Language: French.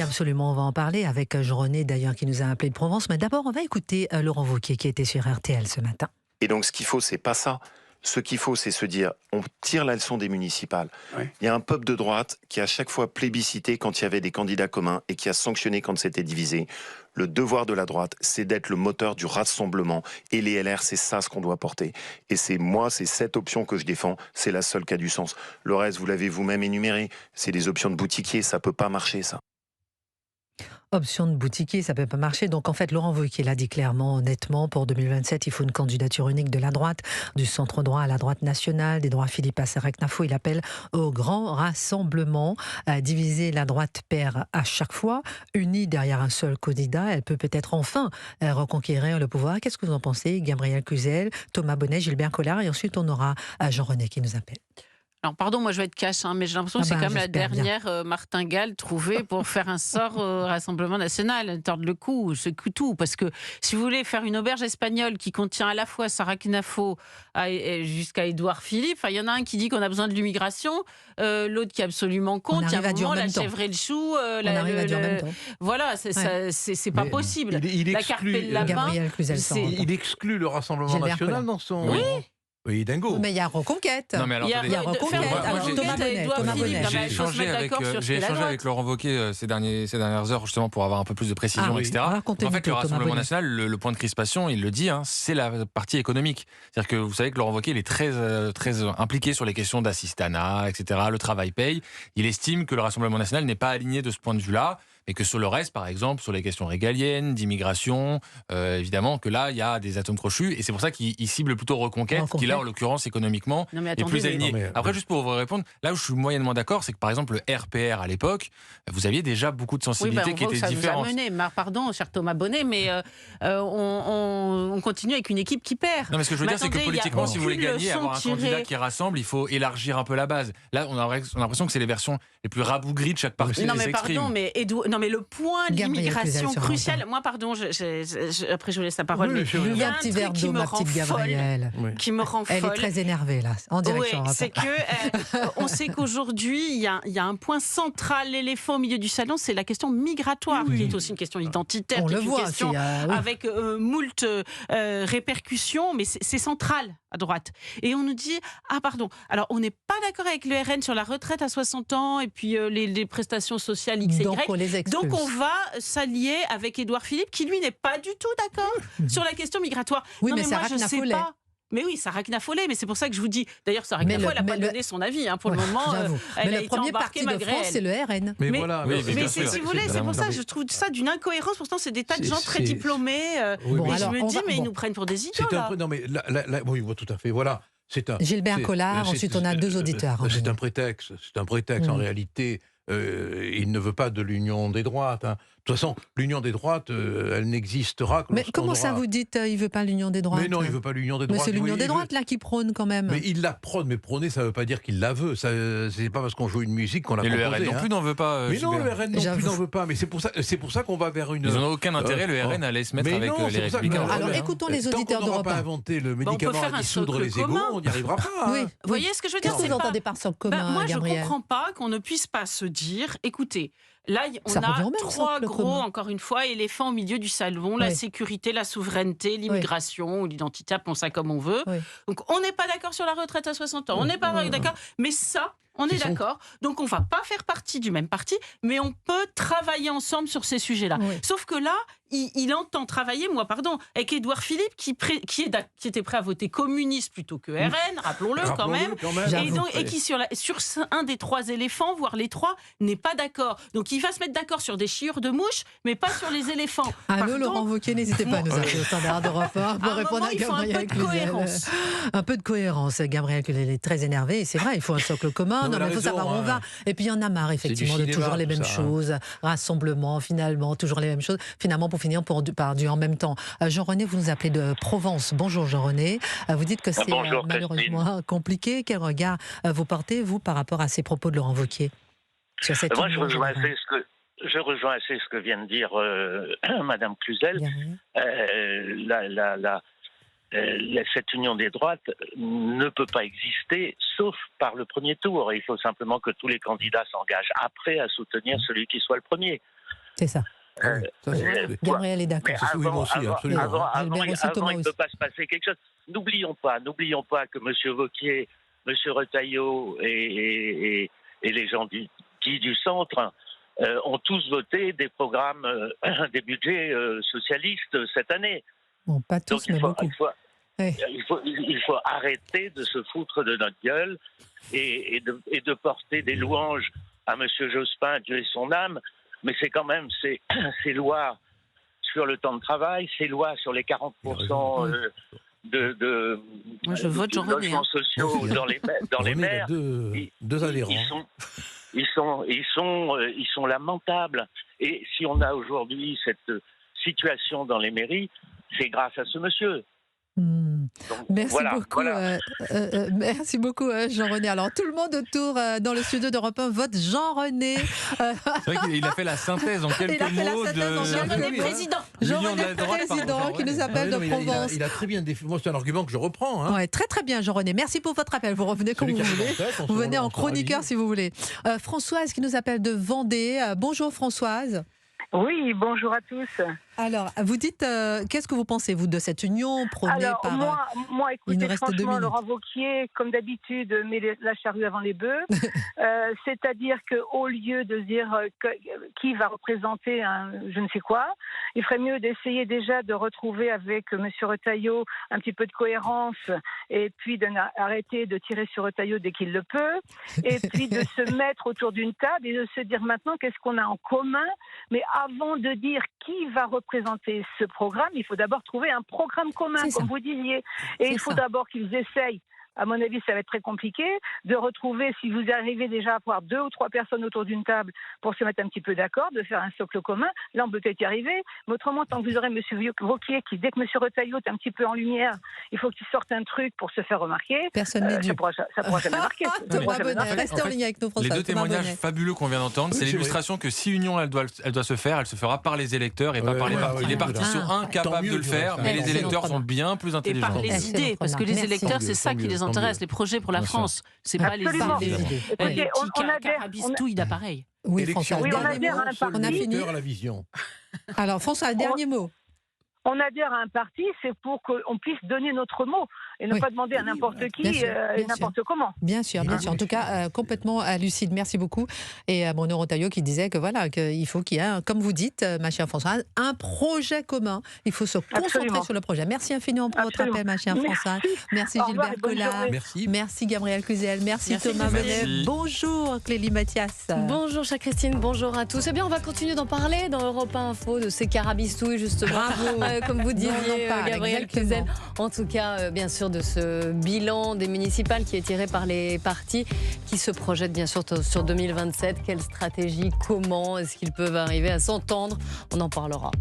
Oui, absolument. On va en parler avec Jean-René, d'ailleurs, qui nous a appelé de Provence. Mais d'abord, on va écouter Laurent Wauquiez, qui était sur RTL ce matin. Et donc, ce qu'il faut, c'est pas ça. Ce qu'il faut, c'est se dire, on tire la leçon des municipales. Oui. Il y a un peuple de droite qui a chaque fois plébiscité quand il y avait des candidats communs et qui a sanctionné quand c'était divisé. Le devoir de la droite, c'est d'être le moteur du rassemblement. Et les LR, c'est ça ce qu'on doit porter. Et c'est cette option que je défends. C'est la seule qui a du sens. Le reste, vous l'avez vous-même énuméré. C'est des options de boutiquier. Ça peut pas marcher, ça. Option de boutiquier, ça peut pas marcher. Donc en fait, Laurent Wauquiez l'a dit clairement, honnêtement, pour 2027, il faut une candidature unique de la droite, du centre droit à la droite nationale, des droits Philippe Assarek-Nafo. Il appelle au grand rassemblement. Diviser la droite perd à chaque fois. Unie derrière un seul candidat, elle peut peut-être enfin reconquérir le pouvoir. Qu'est-ce que vous en pensez? Gabriel Cluzel, Thomas Bonnet, Gilbert Collard, et ensuite on aura Jean-René qui nous appelle. Alors pardon, moi je vais être cash, mais j'ai l'impression que c'est quand même la dernière martingale trouvée pour faire un sort au Rassemblement National, tordre le cou, ce tout. Parce que si vous voulez faire une auberge espagnole qui contient à la fois Sarah Knafo jusqu'à Édouard Philippe, il y en a un qui dit qu'on a besoin de l'immigration, l'autre qui est absolument contre, il y a un moment, la chèvre et le chou, voilà, c'est pas possible. La Carpelle Lapin, il exclut le Rassemblement National dans son... Oui. Oui, dingo. Mais il y a Reconquête. Non, mais alors, il y a Reconquête. Thomas Bonnet. J'ai échangé avec Laurent Wauquiez ces dernières heures justement pour avoir un peu plus de précision, etc. En fait, le Rassemblement National, le point de crispation, il le dit, c'est la partie économique. C'est-à-dire que vous savez que Laurent Wauquiez, il est très impliqué sur les questions d'assistanat, etc. Le travail paye. Il estime que le Rassemblement National n'est pas aligné de ce point de vue-là. Et que sur le reste, par exemple, sur les questions régaliennes, d'immigration, évidemment, que là, il y a des atomes crochus. Et c'est pour ça qu'il cible plutôt Reconquête, qui là, en l'occurrence, économiquement, est plus aligné. Après, juste pour vous répondre, là où je suis moyennement d'accord, c'est que, par exemple, le RPR, à l'époque, vous aviez déjà beaucoup de sensibilités qui étaient différentes. Pardon, cher Thomas Bonnet, mais on continue avec une équipe qui perd. Non, mais ce que je veux dire, c'est que politiquement, si vous voulez gagner, avoir un candidat qui rassemble, il faut élargir un peu la base. Là, on a l'impression que c'est les versions les plus rabougries de chaque parti. Non, mais pardon, mais le point de l'immigration crucial. Moi, pardon, après je vous laisse la parole. Oui, mais il y a un petit verre d'eau, ma petite Gabrielle. Qui me rend folle. Elle est très énervée, là, en direction. Oui, c'est que on sait qu'aujourd'hui, il y a un point central, l'éléphant au milieu du salon, c'est la question migratoire, qui est aussi une question identitaire, qui est une question avec moult répercussions, mais c'est central à droite. Et on nous dit, alors on n'est pas d'accord avec le RN sur la retraite à 60 ans et puis les prestations sociales X et Y. Donc on va s'allier avec Édouard Philippe, qui lui n'est pas du tout d'accord sur la question migratoire. Oui, non, mais moi je sais pas. Mais oui, Sarah Knafo, mais c'est pour ça que je vous dis. D'ailleurs, Sarah Knafo, elle n'a pas donné son avis pour le moment. Mais le premier parti de France, c'est le RN. Mais voilà. Mais si vous voulez, c'est pour ça que je trouve ça d'une incohérence. Pourtant, c'est des tas de gens très diplômés. Et je me dis, mais ils nous prennent pour des idiots. Non, mais oui, tout à fait. Voilà. Gilbert Collard, ensuite on a deux auditeurs. C'est un prétexte. En réalité, il ne veut pas de l'union des droites. De toute façon, l'union des droites, elle n'existera que Mais comment ça vous dites il ne veut pas l'union des droites? Mais non, il ne veut pas l'union des droites. Mais c'est l'union des droites là qui prône quand même. Mais il la prône, mais prôner, ça ne veut pas dire qu'il la veut. C'est pas parce qu'on joue une musique qu'on la proposée. Et le RN non plus n'en veut pas. Mais non, le RN non plus n'en veut pas. Mais c'est pour ça qu'on va vers une... Ils n'ont aucun intérêt, le RN, à aller se mettre avec les Républicains. Alors écoutons les auditeurs d'Europe 1. Tant qu'on n'aura pas inventé le médicament à dissoudre les égos, on n'y arrivera pas. Vous voyez ce que je veux dire? Qu'est-ce que vous entendez par socle commun, moi, je ne Gabriel? comprends pas qu'on ne puisse pas se dire, écoutez, là, on a trois gros, encore une fois, éléphants au milieu du salon, la sécurité, la souveraineté, l'immigration, ou l'identité, appelons ça comme on veut. Donc, on n'est pas d'accord sur la retraite à 60 ans, on n'est pas d'accord, mais ça, on est d'accord. Donc, on ne va pas faire partie du même parti, mais on peut travailler ensemble sur ces sujets-là. Sauf que là, il entend travailler, avec Édouard Philippe, qui était prêt à voter communiste plutôt que RN, rappelons-le quand même. Et qui, sur un des trois éléphants, voire les trois, n'est pas d'accord. Donc, il va se mettre d'accord sur des chiures de mouches, mais pas sur les éléphants. Allô, Laurent Wauquiez, n'hésitez pas à nous appeler au standard d'Europe 1 pour répondre à Gabriel Cluzel. Un peu de cohérence. Gabriel Cluzel est très énervé. C'est vrai, il faut un socle commun. Non, mais il faut savoir où on va. Et puis, il y en a marre, effectivement, de toujours les mêmes choses. Rassemblement, finalement, toujours les mêmes choses. Finalement, pour finir par du en même temps. Jean-René, vous nous appelez de Provence. Bonjour Jean-René. Vous dites que c'est malheureusement compliqué. Quel regard vous portez, vous, par rapport à ces propos de Laurent Wauquiez sur cette Moi, je rejoins assez ce que vient de dire Madame Cluzel. cette union des droites ne peut pas exister, sauf par le premier tour. Il faut simplement que tous les candidats s'engagent après à soutenir celui qui soit le premier. C'est ça. Gabriel est d'accord. Avant, il ne peut pas se passer quelque chose. N'oublions pas que M. Wauquiez, M. Retailleau et les gens dits du centre ont tous voté des programmes, des budgets socialistes cette année. Bon, pas tous, mais beaucoup. Il faut arrêter de se foutre de notre gueule et de porter des louanges à M. Jospin, Dieu et son âme, mais c'est quand même ces lois sur le temps de travail, ces lois sur les 40% de logements sociaux dans les maires. Deux adhérents. Ils sont lamentables. Et si on a aujourd'hui cette situation dans les mairies, c'est grâce à ce monsieur. Merci beaucoup, Jean-René. Alors, tout le monde autour dans le studio d'Europe 1 vote Jean-René. C'est vrai qu'il a fait la synthèse en quelques mots de Jean-René président. Jean-René président qui nous appelle de Provence. Il a très bien défini. Moi, c'est un argument que je reprends. Hein. Ouais, très très bien, Jean-René. Merci pour votre appel. Vous revenez comme vous voulez. Vous venez en chroniqueur si vous voulez. Françoise qui nous appelle de Vendée. Bonjour Françoise. Oui, bonjour à tous. Alors, vous dites, qu'est-ce que vous pensez, vous, de cette union prônée par... Moi, écoutez, franchement, Laurent Wauquiez, comme d'habitude, met la charrue avant les bœufs. C'est-à-dire qu'au lieu de dire qui va représenter je ne sais quoi, il ferait mieux d'essayer déjà de retrouver avec M. Retailleau un petit peu de cohérence et puis d'arrêter de tirer sur Retailleau dès qu'il le peut, et puis de se mettre autour d'une table et de se dire maintenant qu'est-ce qu'on a en commun. Mais avant de dire qui va représenter ce programme, il faut d'abord trouver un programme commun, comme vous disiez. Et il faut d'abord qu'ils essayent, à mon avis ça va être très compliqué, de retrouver, si vous arrivez déjà à avoir 2 ou 3 personnes autour d'une table pour se mettre un petit peu d'accord, de faire un socle commun, là on peut peut-être y arriver, mais autrement, tant que vous aurez M. Wauquiez qui, dès que M. Retailleau est un petit peu en lumière, il faut qu'il sorte un truc pour se faire remarquer. Personne n'est ça pourra jamais marquer. Restez en ligne avec nous, François. Les deux témoignages fabuleux qu'on vient d'entendre, c'est l'illustration que si union elle doit se faire, elle se fera par les électeurs et pas par les partis. Les partis sont incapables de le faire, mais les électeurs sont bien plus intelligents. Et par les idées, parce que les électeurs, c'est ça qui les intéresse, les projets pour la France. C'est pas les idées. On carabisent tout, d'appareil. Oui, François, on adhère à un parti. On a fini. La vision. Alors, François, un dernier mot. On adhère à un parti, c'est pour qu'on puisse donner notre mot et ne pas demander à n'importe qui et n'importe comment. Bien sûr, bien sûr. En tout cas, complètement lucide. Merci beaucoup. Et Bruno Retailleau qui disait que voilà, qu'il faut qu'il y ait, comme vous dites, ma chère Françoise, un projet commun. Il faut se concentrer sur le projet. Merci infiniment pour votre appel, ma chère Françoise. Merci Gilbert Collard. Merci Gabriel Cluzel. Merci Thomas Menet. Bonjour Clélie Mathias. Bonjour chère Christine. Bonjour à tous. Eh bien, on va continuer d'en parler dans Europe 1 Info de ces carabistouilles justement. Bravo. Comme vous disiez, Gabriel Cluzel. En tout cas, bien sûr, de ce bilan des municipales qui est tiré par les partis qui se projettent bien sûr sur 2027. Quelle stratégie, comment est-ce qu'ils peuvent arriver à s'entendre? On en parlera.